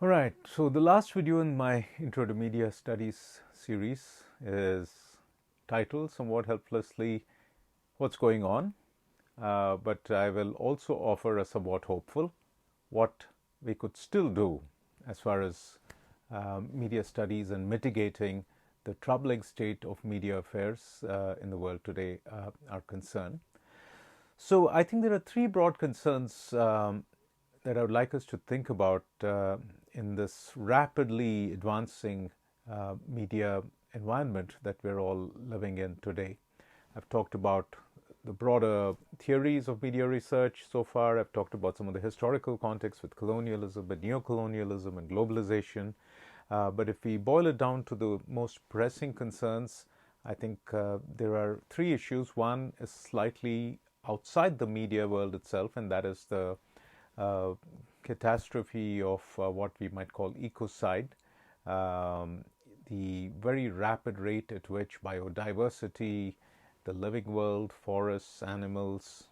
All right, so the last video in my Intro to Media Studies series is titled somewhat helplessly, What's Going On? But I will also offer a somewhat hopeful, what we could still do as far as media studies and mitigating the troubling state of media affairs in the world today are concerned. So I think there are three broad concerns that I would like us to think about in this rapidly advancing media environment that we're all living in today. I've talked about the broader theories of media research so far. I've talked about some of the historical context with colonialism and neocolonialism and globalization. But if we boil it down to the most pressing concerns, I think there are three issues. One is slightly outside the media world itself, and that is the uh, catastrophe of what we might call ecocide, the very rapid rate at which biodiversity, the living world, forests, animals,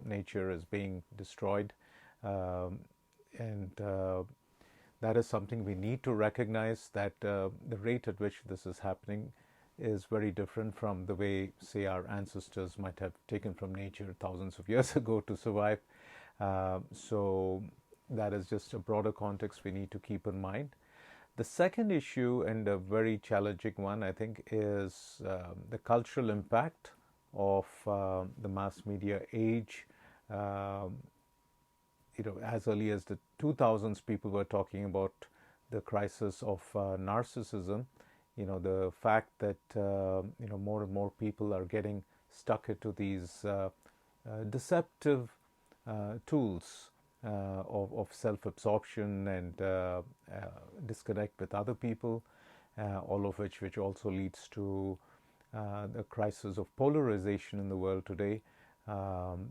nature is being destroyed. Um, and that is something we need to recognize, that the rate at which this is happening is very different from the way, say, our ancestors might have taken from nature thousands of years ago to survive. So that is just a broader context we need to keep in mind. The second issue, and a very challenging one, I think, is the cultural impact of the mass media age. Um, as early as the 2000s, people were talking about the crisis of narcissism. The fact that more and more people are getting stuck into these deceptive tools of self-absorption and disconnect with other people, all of which also leads to the crisis of polarization in the world today. Um,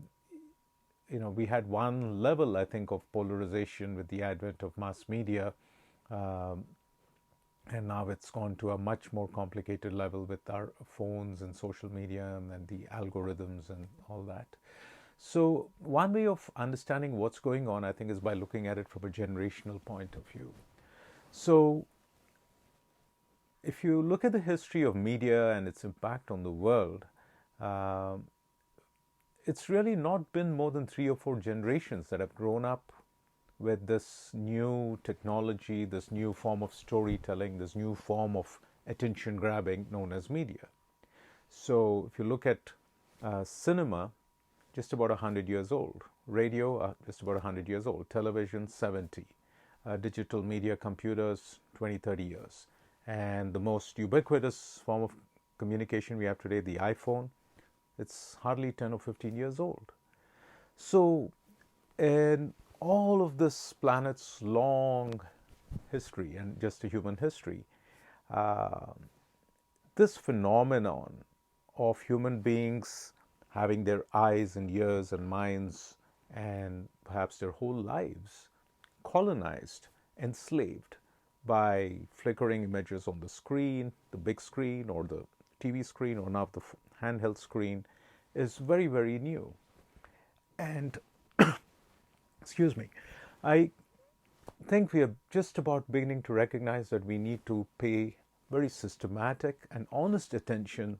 we had one level, I think, of polarization with the advent of mass media, um, and now it's gone to a much more complicated level with our phones and social media and the algorithms and all that. So one way of understanding what's going on, I think, is by looking at it from a generational point of view. So if you look at the history of media and its impact on the world, um, it's really not been more than 3 or 4 generations that have grown up with this new technology, this new form of storytelling, this new form of attention grabbing known as media. So if you look at cinema, just about 100 years old. Radio, just about 100 years old. Television, 70. Digital media, computers, 20, 30 years. And the most ubiquitous form of communication we have today, the iPhone, it's hardly 10 or 15 years old. So in all of this planet's long history, and just a human history, uh, this phenomenon of human beings having their eyes and ears and minds and perhaps their whole lives colonized, enslaved by flickering images on the screen, the big screen or the TV screen or now the handheld screen, is very, very new. And excuse me, I think we are just about beginning to recognize that we need to pay very systematic and honest attention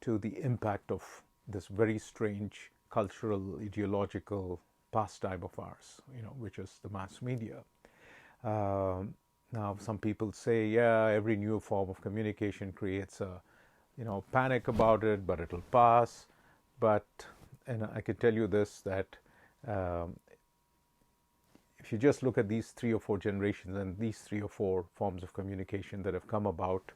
to the impact of this very strange cultural, ideological pastime of ours, which is the mass media. Now, some people say, yeah, every new form of communication creates a, panic about it, but it'll pass. But, and I can tell you this, that um, if you just look at these 3 or 4 generations and these 3 or 4 forms of communication that have come about,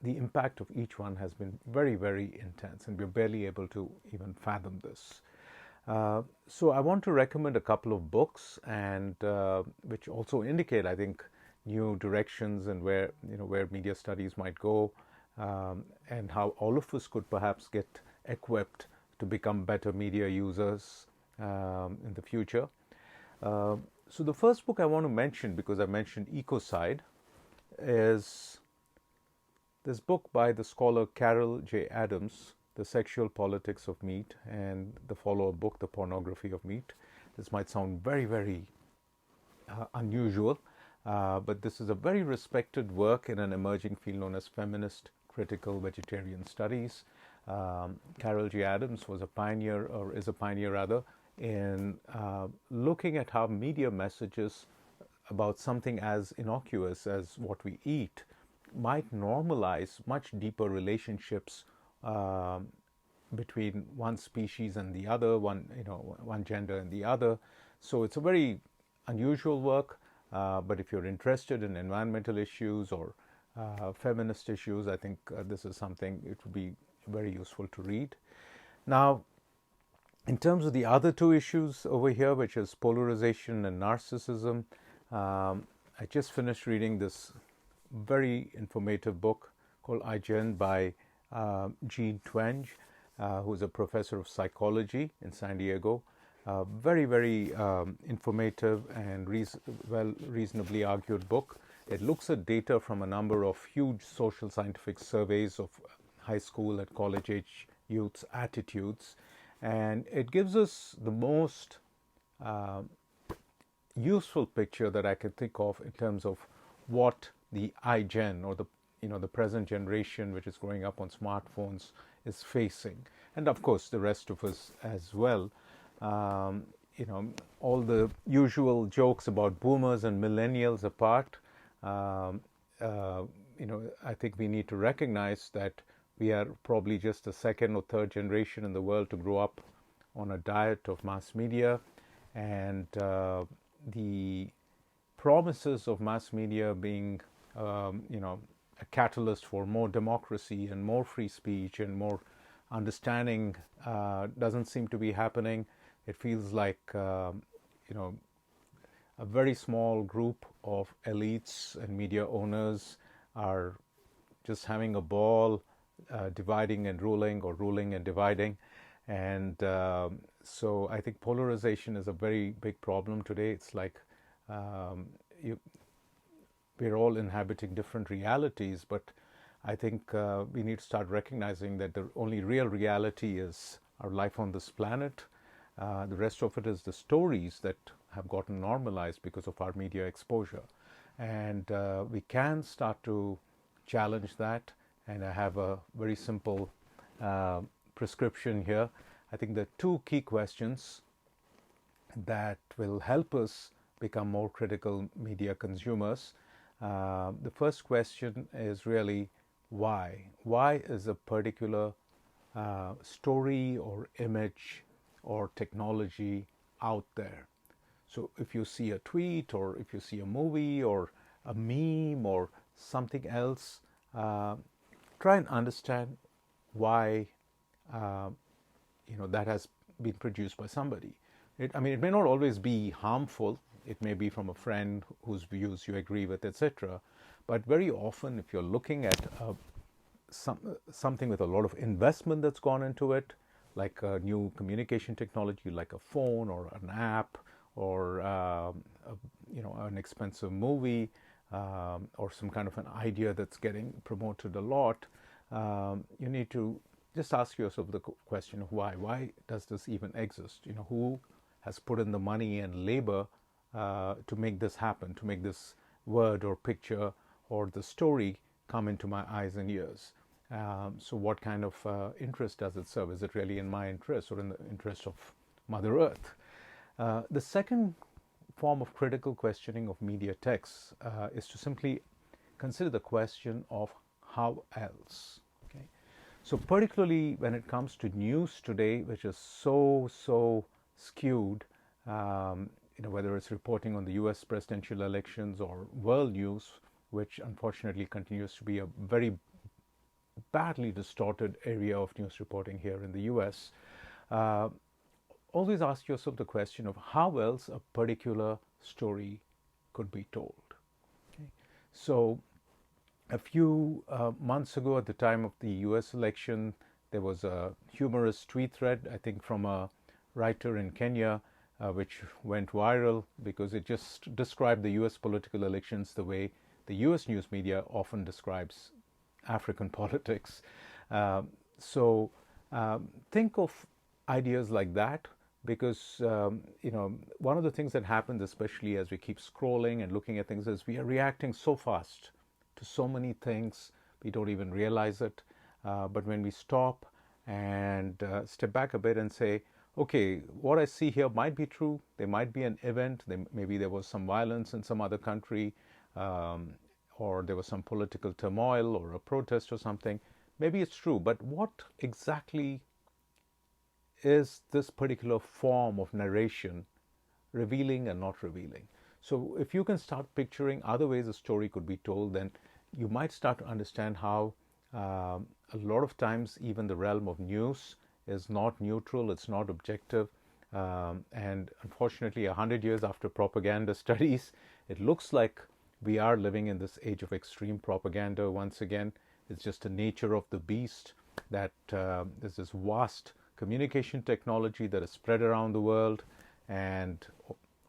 the impact of each one has been very, very intense, and we're barely able to even fathom this. So I want to recommend a couple of books, and which also indicate, I think, new directions and where media studies might go, and how all of us could perhaps get equipped to become better media users in the future. So the first book I want to mention, because I mentioned ecocide, is this book by the scholar Carol J. Adams, The Sexual Politics of Meat, and the follow-up book, The Pornography of Meat. This might sound very, very unusual, but this is a very respected work in an emerging field known as feminist critical vegetarian studies. Carol G. Adams was a pioneer, or is a pioneer rather, in looking at how media messages about something as innocuous as what we eat might normalize much deeper relationships between one species and the other, one gender and the other. So it's a very unusual work, but if you're interested in environmental issues or feminist issues, I think this is something it would be very useful to read. Now, in terms of the other two issues over here, which is polarization and narcissism, I just finished reading this very informative book called IGN by Jean Twenge, who is a professor of psychology in San Diego. Very, very informative and reasonably argued book. It looks at data from a number of huge social scientific surveys of high school and college age youth's attitudes, and it gives us the most useful picture that I can think of in terms of what the iGen, or the present generation which is growing up on smartphones, is facing, and of course the rest of us as well. All the usual jokes about boomers and millennials apart, I think we need to recognize that we are probably just the second or third generation in the world to grow up on a diet of mass media, and the promises of mass media being, a catalyst for more democracy and more free speech and more understanding doesn't seem to be happening. It feels like, a very small group of elites and media owners are just having a ball, dividing and ruling, or ruling and dividing. And so I think polarization is a very big problem today. It's like we're all inhabiting different realities, but I think we need to start recognizing that the only real reality is our life on this planet. The rest of it is the stories that have gotten normalized because of our media exposure. And we can start to challenge that. And I have a very simple prescription here. I think there are two key questions that will help us become more critical media consumers. The first question is really why? Why is a particular story or image or technology out there? So if you see a tweet, or if you see a movie or a meme or something else, try and understand why that has been produced by somebody. It may not always be harmful. It may be from a friend whose views you agree with, etc. But very often, if you're looking at something with a lot of investment that's gone into it, like a new communication technology, like a phone or an app, or an expensive movie, or some kind of an idea that's getting promoted a lot, you need to just ask yourself the question of why. Why does this even exist? Who has put in the money and labor to make this happen, to make this word or picture or the story come into my eyes and ears? So what kind of interest does it serve? Is it really in my interest or in the interest of Mother Earth? The second form of critical questioning of media texts is to simply consider the question of how else. Okay? So particularly when it comes to news today, which is so skewed, whether it's reporting on the US presidential elections or world news, which unfortunately continues to be a very badly distorted area of news reporting here in the US, always ask yourself the question of how else a particular story could be told. Okay? So a few months ago, at the time of the US election, there was a humorous tweet thread, I think from a writer in Kenya, which went viral because it just described the US political elections the way the US news media often describes African politics. So think of ideas like that, because one of the things that happens, especially as we keep scrolling and looking at things, is we are reacting so fast to so many things we don't even realize it. But when we stop and step back a bit and say, okay, what I see here might be true. There might be an event. Maybe there was some violence in some other country, or there was some political turmoil or a protest or something. Maybe it's true, but what exactly is this particular form of narration revealing and not revealing? So if you can start picturing other ways a story could be told, then you might start to understand how a lot of times even the realm of news is not neutral, it's not objective. And unfortunately, 100 years after propaganda studies, it looks like we are living in this age of extreme propaganda once again. It's just the nature of the beast that there's this vast communication technology that is spread around the world, and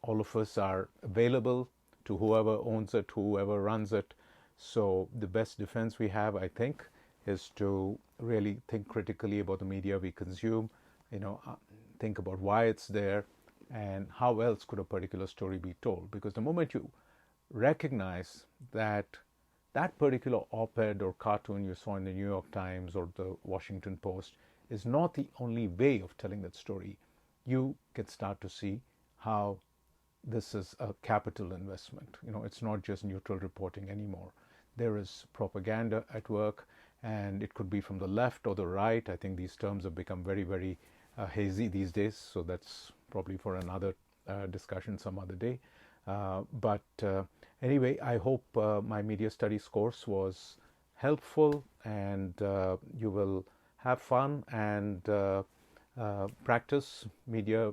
all of us are available to whoever owns it, whoever runs it. So the best defense we have, I think, is to really think critically about the media we consume, think about why it's there and how else could a particular story be told. Because the moment you recognize that that particular op-ed or cartoon you saw in the New York Times or the Washington Post is not the only way of telling that story, you can start to see how this is a capital investment. It's not just neutral reporting anymore. There is propaganda at work, and it could be from the left or the right. I think these terms have become very, very hazy these days, so that's probably for another discussion some other day. But anyway, I hope my media studies course was helpful, and you will have fun and practice media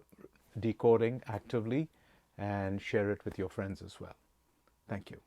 decoding actively and share it with your friends as well. Thank you.